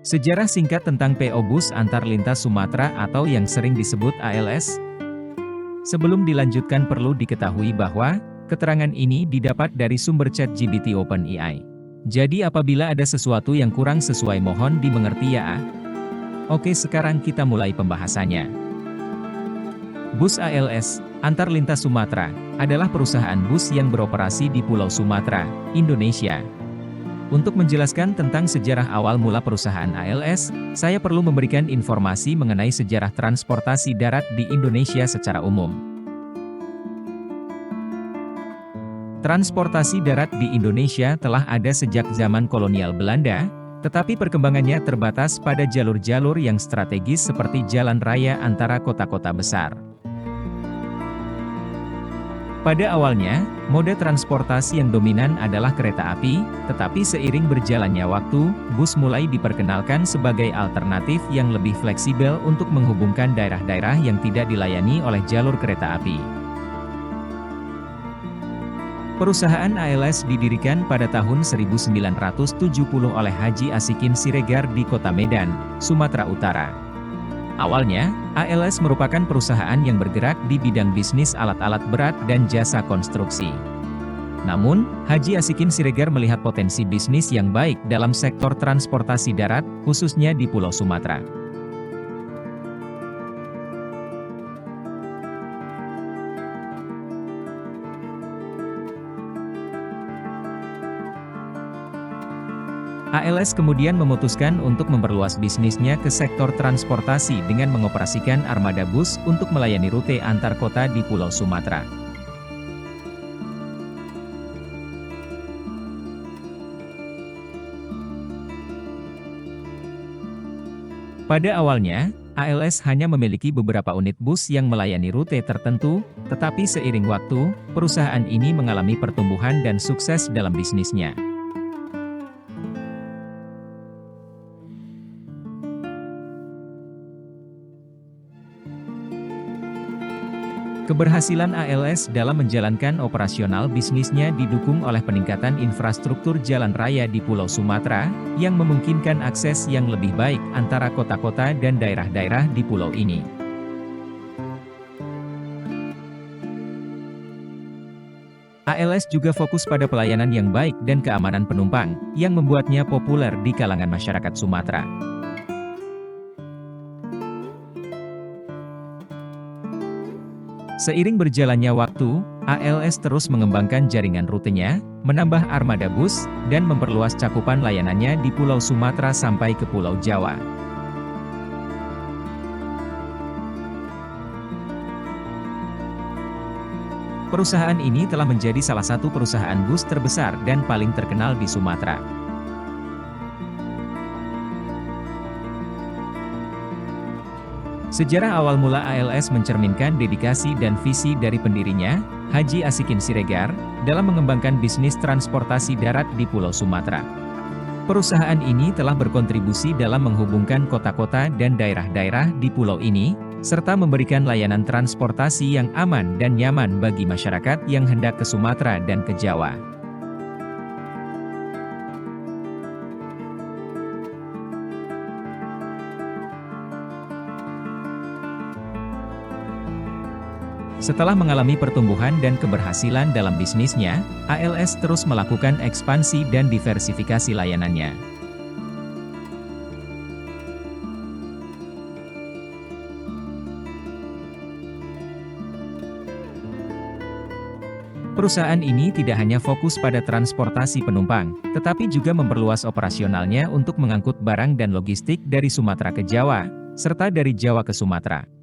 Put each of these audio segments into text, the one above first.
Sejarah singkat tentang PO Bus Antar Lintas Sumatera atau yang sering disebut ALS. Sebelum dilanjutkan perlu diketahui bahwa, keterangan ini didapat dari sumber ChatGPT OpenAI. Jadi apabila ada sesuatu yang kurang sesuai mohon dimengerti ya. Oke, sekarang kita mulai pembahasannya. Bus ALS, Antar Lintas Sumatera, adalah perusahaan bus yang beroperasi di Pulau Sumatera, Indonesia. Untuk menjelaskan tentang sejarah awal mula perusahaan ALS, saya perlu memberikan informasi mengenai sejarah transportasi darat di Indonesia secara umum. Transportasi darat di Indonesia telah ada sejak zaman kolonial Belanda, tetapi perkembangannya terbatas pada jalur-jalur yang strategis seperti jalan raya antara kota-kota besar. Pada awalnya, mode transportasi yang dominan adalah kereta api, tetapi seiring berjalannya waktu, bus mulai diperkenalkan sebagai alternatif yang lebih fleksibel untuk menghubungkan daerah-daerah yang tidak dilayani oleh jalur kereta api. Perusahaan ALS didirikan pada tahun 1970 oleh Haji Asikin Siregar di Kota Medan, Sumatera Utara. Awalnya, ALS merupakan perusahaan yang bergerak di bidang bisnis alat-alat berat dan jasa konstruksi. Namun, Haji Asikin Siregar melihat potensi bisnis yang baik dalam sektor transportasi darat, khususnya di Pulau Sumatera. ALS kemudian memutuskan untuk memperluas bisnisnya ke sektor transportasi dengan mengoperasikan armada bus untuk melayani rute antar kota di Pulau Sumatera. Pada awalnya, ALS hanya memiliki beberapa unit bus yang melayani rute tertentu, tetapi seiring waktu, perusahaan ini mengalami pertumbuhan dan sukses dalam bisnisnya. Keberhasilan ALS dalam menjalankan operasional bisnisnya didukung oleh peningkatan infrastruktur jalan raya di Pulau Sumatera, yang memungkinkan akses yang lebih baik antara kota-kota dan daerah-daerah di pulau ini. ALS juga fokus pada pelayanan yang baik dan keamanan penumpang, yang membuatnya populer di kalangan masyarakat Sumatera. Seiring berjalannya waktu, ALS terus mengembangkan jaringan rutenya, menambah armada bus, dan memperluas cakupan layanannya di Pulau Sumatera sampai ke Pulau Jawa. Perusahaan ini telah menjadi salah satu perusahaan bus terbesar dan paling terkenal di Sumatera. Sejarah awal mula ALS mencerminkan dedikasi dan visi dari pendirinya, Haji Asikin Siregar, dalam mengembangkan bisnis transportasi darat di Pulau Sumatera. Perusahaan ini telah berkontribusi dalam menghubungkan kota-kota dan daerah-daerah di pulau ini, serta memberikan layanan transportasi yang aman dan nyaman bagi masyarakat yang hendak ke Sumatera dan ke Jawa. Setelah mengalami pertumbuhan dan keberhasilan dalam bisnisnya, ALS terus melakukan ekspansi dan diversifikasi layanannya. Perusahaan ini tidak hanya fokus pada transportasi penumpang, tetapi juga memperluas operasionalnya untuk mengangkut barang dan logistik dari Sumatera ke Jawa, serta dari Jawa ke Sumatera.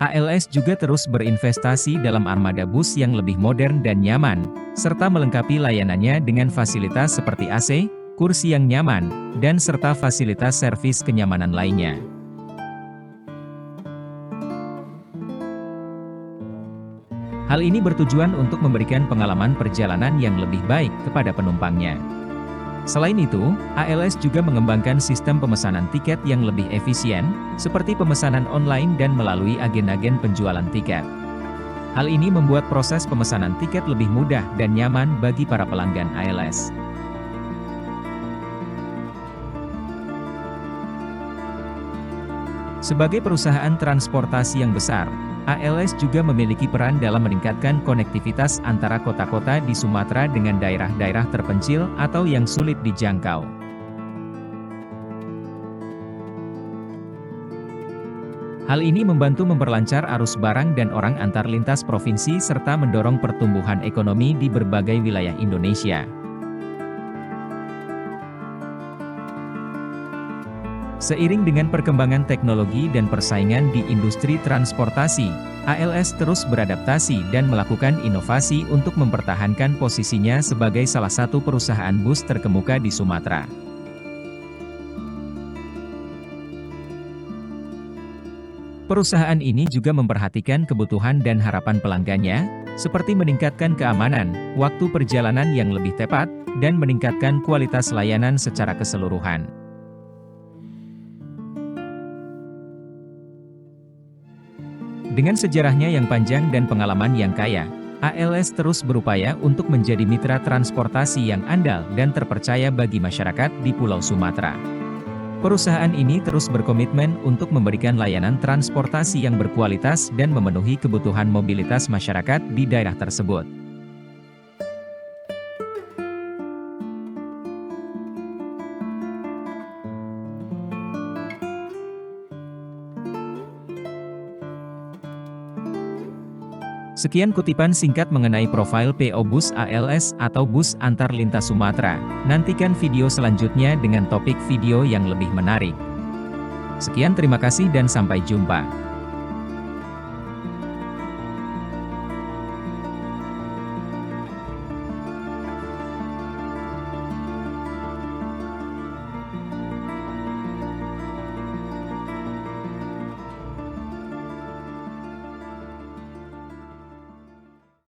ALS juga terus berinvestasi dalam armada bus yang lebih modern dan nyaman, serta melengkapi layanannya dengan fasilitas seperti AC, kursi yang nyaman, dan serta fasilitas servis kenyamanan lainnya. Hal ini bertujuan untuk memberikan pengalaman perjalanan yang lebih baik kepada penumpangnya. Selain itu, ALS juga mengembangkan sistem pemesanan tiket yang lebih efisien, seperti pemesanan online dan melalui agen-agen penjualan tiket. Hal ini membuat proses pemesanan tiket lebih mudah dan nyaman bagi para pelanggan ALS. Sebagai perusahaan transportasi yang besar, ALS juga memiliki peran dalam meningkatkan konektivitas antara kota-kota di Sumatera dengan daerah-daerah terpencil atau yang sulit dijangkau. Hal ini membantu memperlancar arus barang dan orang antar lintas provinsi serta mendorong pertumbuhan ekonomi di berbagai wilayah Indonesia. Seiring dengan perkembangan teknologi dan persaingan di industri transportasi, ALS terus beradaptasi dan melakukan inovasi untuk mempertahankan posisinya sebagai salah satu perusahaan bus terkemuka di Sumatera. Perusahaan ini juga memperhatikan kebutuhan dan harapan pelanggannya, seperti meningkatkan keamanan, waktu perjalanan yang lebih tepat, dan meningkatkan kualitas layanan secara keseluruhan. Dengan sejarahnya yang panjang dan pengalaman yang kaya, ALS terus berupaya untuk menjadi mitra transportasi yang andal dan terpercaya bagi masyarakat di Pulau Sumatera. Perusahaan ini terus berkomitmen untuk memberikan layanan transportasi yang berkualitas dan memenuhi kebutuhan mobilitas masyarakat di daerah tersebut. Sekian kutipan singkat mengenai profil PO Bus ALS atau Bus Antar Lintas Sumatera. Nantikan video selanjutnya dengan topik video yang lebih menarik. Sekian, terima kasih dan sampai jumpa.